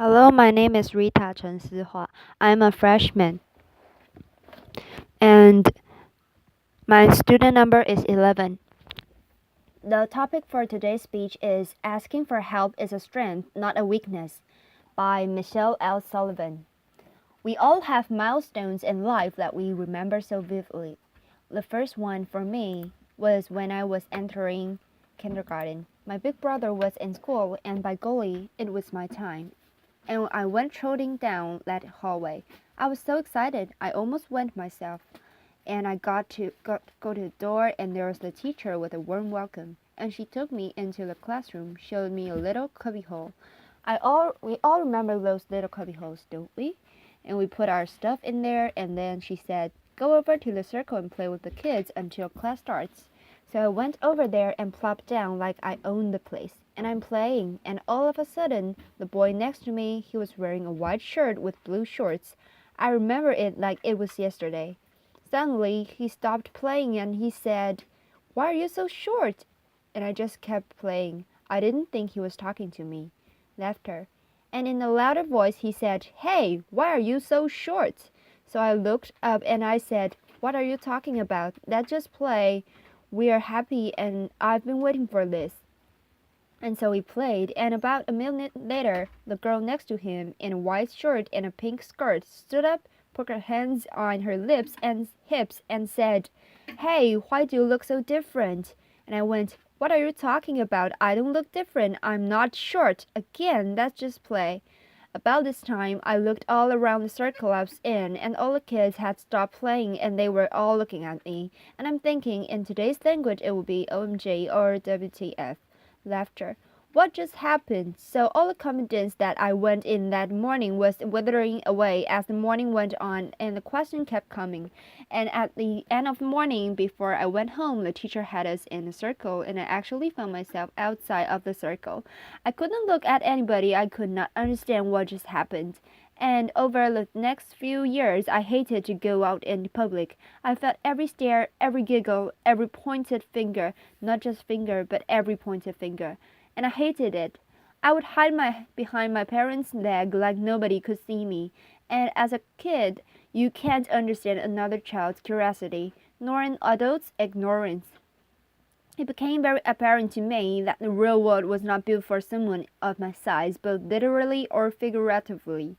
Hello, my name is Rita Chen Sihua. I'm a freshman, and my student number is 11. The topic for today's speech is Asking for Help is a Strength, Not a Weakness, by Michele Sullivan. We all have milestones in life that we remember so vividly. The first one for me was when I was entering kindergarten. My big brother was in school, and by golly, it was my time. And I went trotting down that hallway. I was so excited, I almost went myself. And I got to go to the door, and there was the teacher with a warm welcome. And she took me into the classroom, showed me a little cubbyhole. We all remember those little cubbyholes, don't we? And we put our stuff in there, and then she said, "Go over to the circle and play with the kids until class starts." So I went over there and plopped down like I owned the place. And I'm playing, and all of a sudden, the boy next to me, he was wearing a white shirt with blue shorts. I remember it like it was yesterday. Suddenly, he stopped playing and he said, "Why are you so short?" And I just kept playing. I didn't think he was talking to me. Laughter. And in a louder voice, he said, "Hey, why are you so short?" So I looked up and I said, "What are you talking about? Let's just play. We are happy and I've been waiting for this." And so we played, and about a minute later, the girl next to him, in a white shirt and a pink skirt, stood up, put her hands on her lips and hips, and said, "Hey, why do you look so different?" And I went, "What are you talking about? I don't look different. I'm not short. Again, let's just play." About this time, I looked all around the circle I was in, and all the kids had stopped playing and they were all looking at me. And I'm thinking, in today's language, it would be OMG or WTF. Laughter. What just happened? So all the confidence that I went in that morning was withering away as the morning went on, and the question kept coming. And at the end of the morning, before I went home, the teacher had us in a circle, and I actually found myself outside of the circle. I couldn't look at anybody. I could not understand what just happened. And over the next few years, I hated to go out in public. I felt every stare, every giggle, every pointed finger, not just finger, but every pointed finger. And I hated it. I would hide behind my parents' leg like nobody could see me. And as a kid, you can't understand another child's curiosity, nor an adult's ignorance. It became very apparent to me that the real world was not built for someone of my size, both literally or figuratively.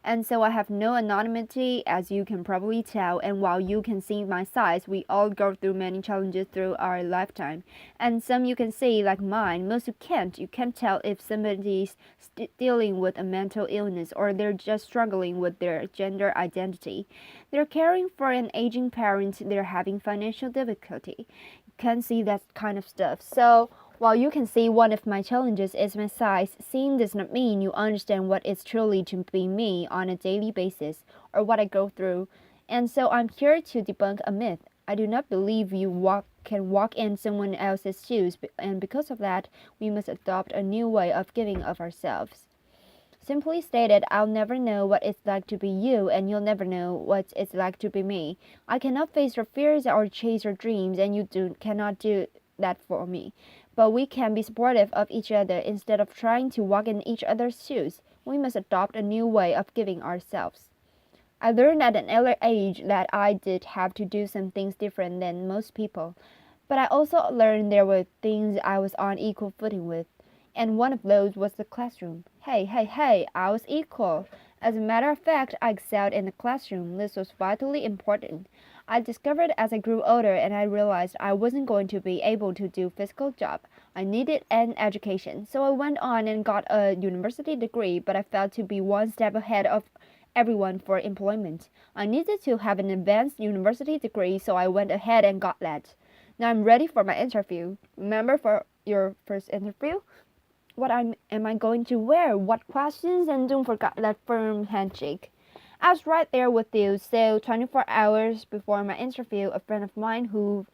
And so I have no anonymity, as you can probably tell, and while you can see my size, we all go through many challenges through our lifetime. And some you can see, like mine, most you can't. You can't tell if somebody's dealing with a mental illness or they're just struggling with their gender identity. They're caring for an aging parent, they're having financial difficulty. You can't see that kind of stuff. So while you can see one of my challenges is my size, seeing does not mean you understand what it's truly to be me on a daily basis or what I go through. And so I'm here to debunk a myth. I do not believe can walk in someone else's shoes, and because of that, we must adopt a new way of giving of ourselves. Simply stated, I'll never know what it's like to be you, and you'll never know what it's like to be me. I cannot face your fears or chase your dreams, and you cannot do that for me. But we can be supportive of each other instead of trying to walk in each other's shoes. We must adopt a new way of giving ourselves. I learned at an early age that I did have to do some things different than most people. But I also learned there were things I was on equal footing with. And one of those was the classroom. Hey, I was equal. As a matter of fact, I excelled in the classroom. This was vitally important. I discovered as I grew older and I realized I wasn't going to be able to do physical job. I needed an education. So I went on and got a university degree, but I felt to be one step ahead of everyone for employment. I needed to have an advanced university degree, so I went ahead and got that. Now I'm ready for my interview. Remember for your first interview? Am I going to wear? What questions? And don't forget that firm handshake. I was right there with you. So 24 hours before my interview, a friend of mine who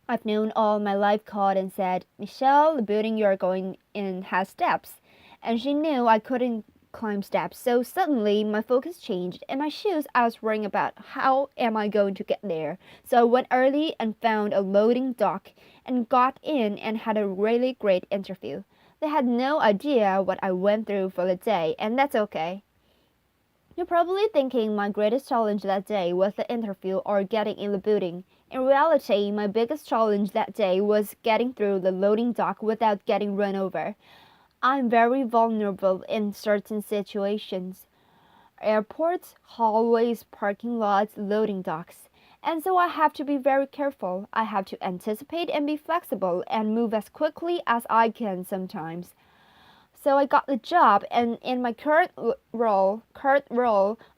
I've known all my life called and said, "Michele, the building you're going in has steps." And she knew I couldn't climb steps. So suddenly my focus changed, and my shoes I was worrying about how am I going to get there. So I went early and found a loading dock and got in and had a really great interview. They had no idea what I went through for the day, and that's okay. You're probably thinking my greatest challenge that day was the interview or getting in the building. In reality, my biggest challenge that day was getting through the loading dock without getting run over. I'm very vulnerable in certain situations. Airports, hallways, parking lots, loading docks. And so I have to be very careful. I have to anticipate and be flexible and move as quickly as I can sometimes. So I got the job, and in my current role,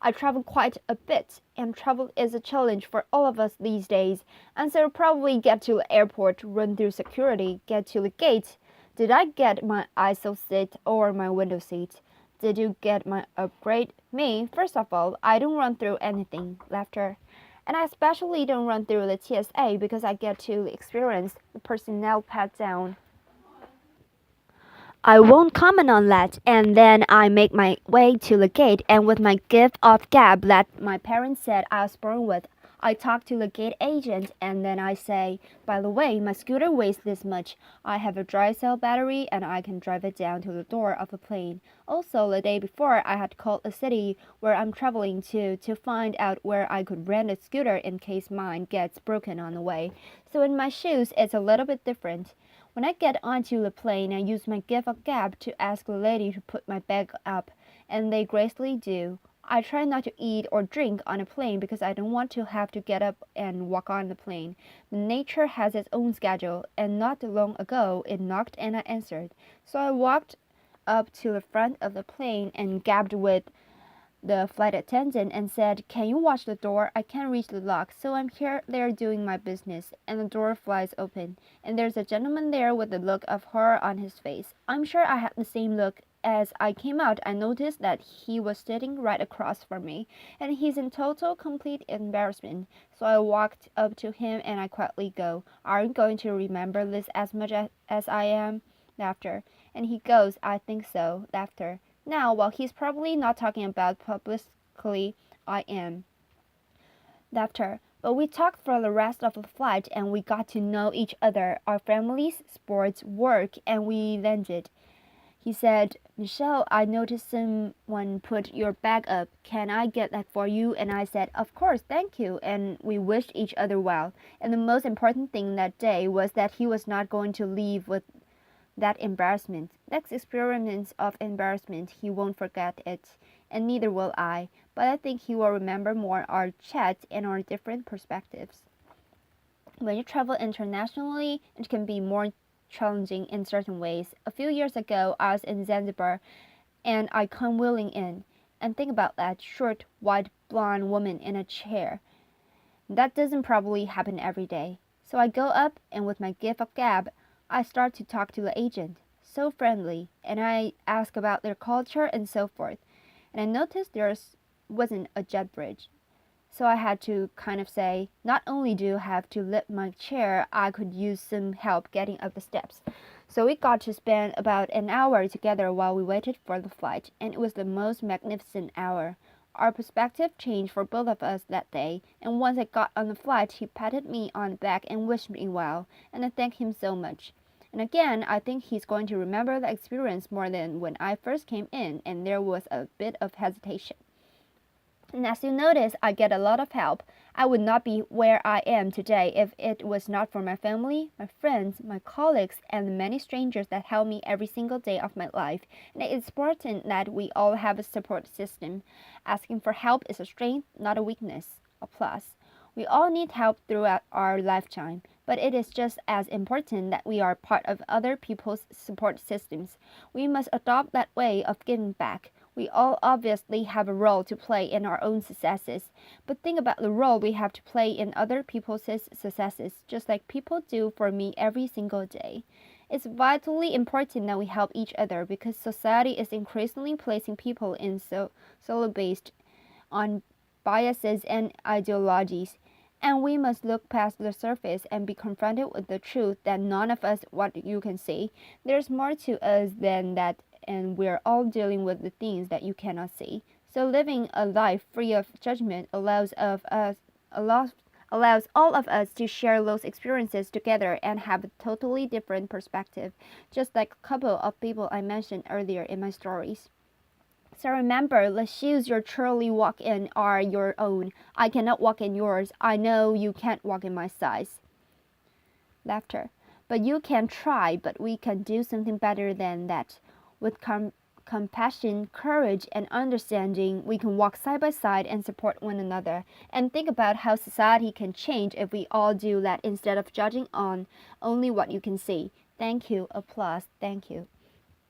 I travel quite a bit, and travel is a challenge for all of us these days. And so probably get to the airport, run through security, get to the gate. Did I get my aisle seat or my window seat? Did you get my upgrade? Me, first of all, I don't run through anything. Laughter. And I especially don't run through the TSA because I get to experience the personnel pat down. I won't comment on that, and then I make my way to the gate, and with my gift of gab that my parents said I was born with, I talk to the gate agent, and then I say, by the way, my scooter weighs this much. I have a dry cell battery, and I can drive it down to the door of the plane. Also, the day before, I had called a city where I'm traveling to find out where I could rent a scooter in case mine gets broken on the way. So in my shoes, it's a little bit different. When I get onto the plane, I use my gift of gab to ask the lady to put my bag up, and they gracefully do. I try not to eat or drink on a plane because I don't want to have to get up and walk on the plane. Nature has its own schedule, and not long ago it knocked and I answered. So I walked up to the front of the plane and gabbed with the flight attendant and said, "Can you watch the door? I can't reach the lock, so I'm here there doing my business." And the door flies open, and there's a gentleman there with a look of horror on his face. I'm sure I had the same look. As I came out, I noticed that he was sitting right across from me, and he's in total, complete embarrassment. So I walked up to him and I quietly go, "Are you going to remember this as much as I am?" Laughter. And he goes, "I think so." Laughter. Now, while he's probably not talking about publicly, I am. Laughter. But we talked for the rest of the flight and we got to know each other, our families, sports, work, and we landed. He said, "Michelle, I noticed someone put your bag up. Can I get that for you?" And I said, "Of course, thank you." And we wished each other well. And the most important thing that day was that he was not going to leave with that embarrassment. Next experience of embarrassment, he won't forget it, and neither will I. But I think he will remember more our chat and our different perspectives. When you travel internationally, it can be more challenging in certain ways. A few years ago, I was in Zanzibar, and I come wheeling in. And think about that short, white, blonde woman in a chair. That doesn't probably happen every day. So I go up, and with my gift of gab, I start to talk to the agent. So friendly, and I ask about their culture and so forth. And I noticed there wasn't a jet bridge. So I had to kind of say, not only do you have to lift my chair, I could use some help getting up the steps. So we got to spend about an hour together while we waited for the flight, and it was the most magnificent hour. Our perspective changed for both of us that day, and once I got on the flight, he patted me on the back and wished me well, and I thanked him so much. And again, I think he's going to remember the experience more than when I first came in, and there was a bit of hesitation. And as you notice, I get a lot of help. I would not be where I am today if it was not for my family, my friends, my colleagues, and the many strangers that help me every single day of my life. And it's important that we all have a support system. Asking for help is a strength, not a weakness. A plus. We all need help throughout our lifetime, but it is just as important that we are part of other people's support systems. We must adopt that way of giving back. We all obviously have a role to play in our own successes, but think about the role we have to play in other people's successes, just like people do for me every single day. It's vitally important that we help each other because society is increasingly placing people in solo based on biases and ideologies. And we must look past the surface and be confronted with the truth that none of us what you can see. There's more to us than that, and we're all dealing with the things that you cannot see. So living a life free of judgment allows allows all of us to share those experiences together and have a totally different perspective, just like a couple of people I mentioned earlier in my stories. So remember, the shoes you truly walk in are your own. I cannot walk in yours. I know you can't walk in my size. Laughter. But you can try, but we can do something better than that. With compassion, courage, and understanding, we can walk side by side and support one another. And think about how society can change if we all do that instead of judging on only what you can see. Thank you. Applause. Thank you.